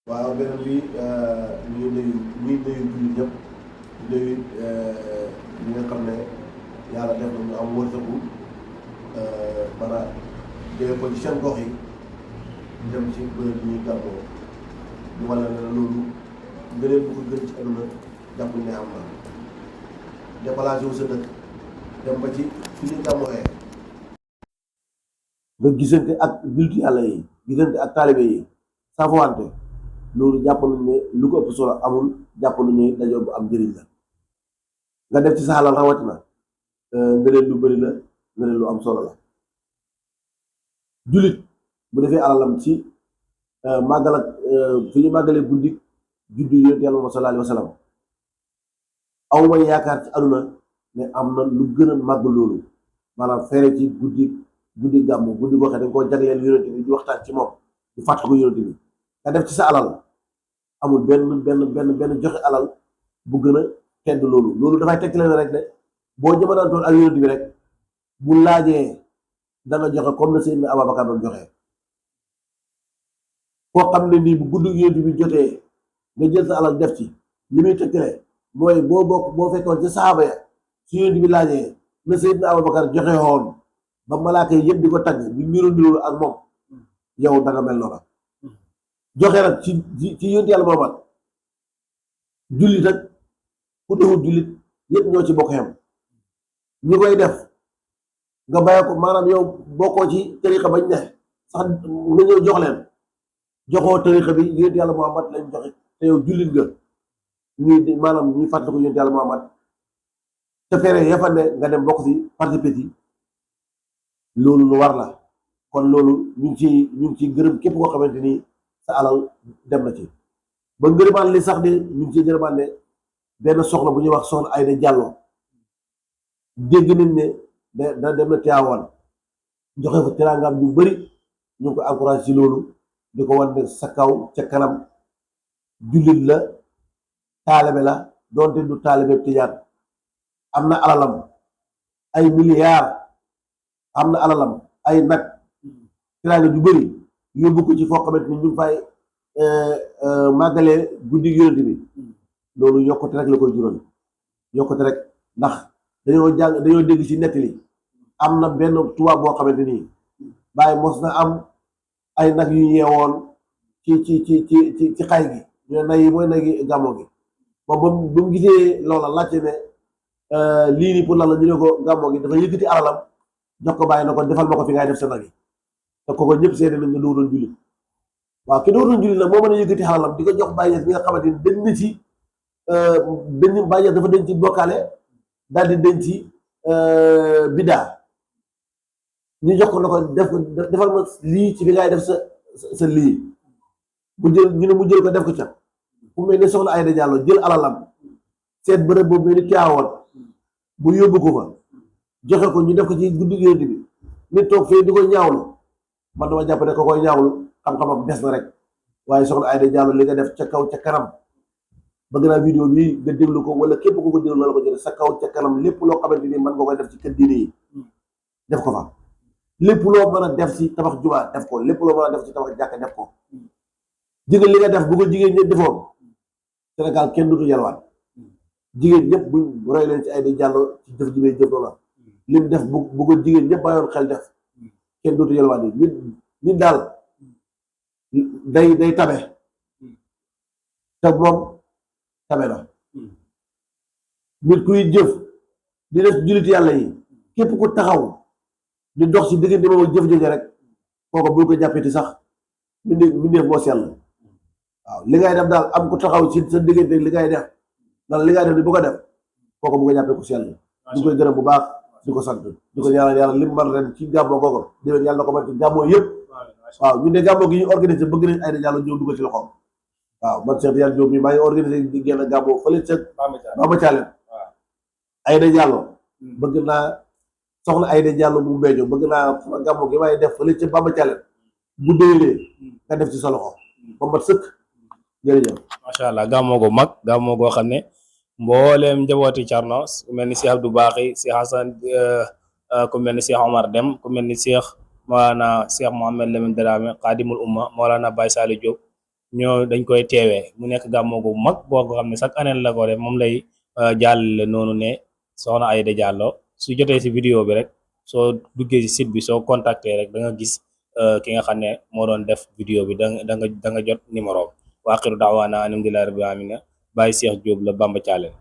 waaw beneen bi ñu ngi nuyu jullit ñëpp di nuyu ñi nga xam ne yàlla def na ñu am wërsëgu mën a jëlee ko ci seen gox yi dem ci bërëb bi ñuy gàmmoo ñu wala ne loolu ngëneel bu ko gën ci aduna jàpp ne am na déplacé wu sa dëkk dem ba ci fi ñuy gàmmoxee nga gisante ak jullit yàlla yi gisante ak taalibe yi saafowante loolu jàpp nañ ne lu ko ëpp solo amul jàpp nañ ne dañoo bu am njëriñ la nga def ci sa xalal rawatina ngëneel lu bëri la ngëneel lu am solo la jullit bu defee alalam ci màggal ak fi ñu màggalee guddi juddu yonent yàlla Muhammad sallallahu alayhi wa sallam aw ma yaakaar ci aduna ne am na lu gën a màgg loolu maanaam fere ci guddi gàmmu guddi goo xam dañ koo jagleel yonent bi di waxtaan ci moom di fàttali ko yonent bi nga def ci sa alal amul benn joxe alal bu gën a tedd loolu dafay tegtale ne rek ne boo jëmanantoon ak yonent bi rek bu laajee danga joxe comme na Seydina Abubakar doon joxe koo xam ne nii bu guddi yonent bi jotee nga jël sa alal def ci li muy tegtale mooy boo fekkoon ci saxaaba ya su yonent bi laajee na Seydina Abubakar joxe woon ba malaaka yi yëpp di ko tagg di niru ak moom yow danga mel noona joxe nag ci yonent yàlla Muhammad jullit ak ku defut jullit yëpp ñoo ci bokk xem ñi koy def nga bàyyi ko maanaam yow bokkoo ci tariqa bañ ne sax nga ñëw jox leen joxoo tariqa bi yonent yàlla Muhammad lañ joxe te yow jullit nga ñuy fàttali ko yonent yàlla Muhammad te fere yafa ne nga dem bokk si participer ci loolu lu war la kon loolu ñu ngi ci gërëm képp koo xamante ni sa alal dem na ci ba ngërëmaan li sax di ñu ngi ciy ngërëmaan ne benn soxna bu ñuy wax soxna Ayda Jàllo dégg nañ ne da dem na Tiwaawan joxe fa teraangaam yu bari ñu ngi ko encouragé ci loolu di ko wan ne sa kaw ca kanam jullit la taalibe la doonte du taalibe tijaan am na alalam ay milliards am na alalam ay nag teraanga ju bari yóbbu ko ci foo xamante ni ñu ngi fay màggalee guddi yonent bi loolu yokkute rek la koy jural yokkute rek ndax dañoo dégg ci nettali am na benn tubaab boo xamante ni bàyyi mos na am ay nag yu yeewoon ci xay gi ñu nag yi mooy nag yi gàmmo gi moom ba mu gisee loola laajte ne lii nii pour lan la ñu ne ko gàmmo gi dafa yëkkati alalam jox ko bàyyi na ko defal ma ko fi ngay def sa nag yi te kooku ñëpp seede nañ ne dootoon jullit waaw ki dootoon jullit nag moo mën a yëkkati alalam di ko jox Baye Niass bi nga xamante ni dañ na ci Baye Niass dafa dañ ci bokkaale daal di dañ ci biddaa ñu jox ko na ko defal ma lii ci fi ngay def sa lii ñu ne mu jël ko def ko ca fu mel ne soxna Ayda Diallo jël alalam seet bërëb boobu mel ni Tiwaawan bu yóbbu ko fa joxe ko ñu def ko ci guddi yonent bi nit toog fii di ko ñaawlu man dama jàpp ne ko koy ñaawlu xam-xamam des na rek waaye soxna Ayda Diallo li nga def ca kaw ca kanam bëgg naa vidéo bi nga déglu ko wala képp ku ko déglu la ko jëlee sa kaw ca kanam lépp loo xamante ni mën nga koy def ci kër diine yi def ko fa lépp loo mën a def ci tabax jumaa def ko lépp loo mën a def ci tabax jàkka def ko jigéen li nga def bu ko jigéen ñi defoon Sénégal kenn dutu yalwaan jigéen ñëpp buñ roy leen ci Ayda Diallo ci jëf ji may jëf la lim def bu ko jigéen ñëpp bàyyoon xel def kenn dootu yalwaan yi nit daal day tabe te moom tabe na nit kuy jëf di def jullit yàlla yi képp ku taxaw di dox ci diggante moom ak jëf jooju rek kooku bul ko jàppiti sax mbindeef moo sell waaw li ngay def daal am ku taxaw ci sa diggante li ngay def ndax li ngay def ni bu ko def kooku bu ko jàppee ku sell du koy gërëm bu baax di ko sant di ko ñaanal yàlla lim man ren ci gàmmoo googu déwén yàlla na ko man ci gàmmoo yëpp waaw ñu ne gàmmoo gi ñu organisé bëgg nañ Ayda Diallo ñëw dugal ci loxoom waaw man Cheikh Tidiane Diop mi maa ngi organisé di génn gàmmoo fële ca Bamba Thialène Ayda Diallo bëgg naa soxna Ayda Diallo mu Mbédio bëgg naa sama gàmmoo gi may def fële ca Bamba Thialène bu déwénee nga def ci sa loxo ba mat sëkk jërëjëf macha allah gàmmoo gu mag gàmmoo goo xam ne mbooleem njabooti Thierno ku mel ni Cheikh Abdou Baaxi Cheikh Hassan ku mel ni Cheikh Omar Dem ku mel ni Cheikh Maolana Cheikh Mohamed Lamine Dramé Xaadimul Umma Maolana Baye Saliou Diop dañ koy teewee mu nekk gàmmu gu mag boo ko xam ne chaque année la ko def moom lay jàllale noonu ne soxna Aïda Diallo su jotee si vidéo bi rek soo duggee si site bi soo contacter rek da nga gis ki nga xam ne moo doon def vidéo bi da nga jot numéro wa axiru daawaana alhamdulillahi rabbil alamin Baye Cheikh Diop la Bamba Thialène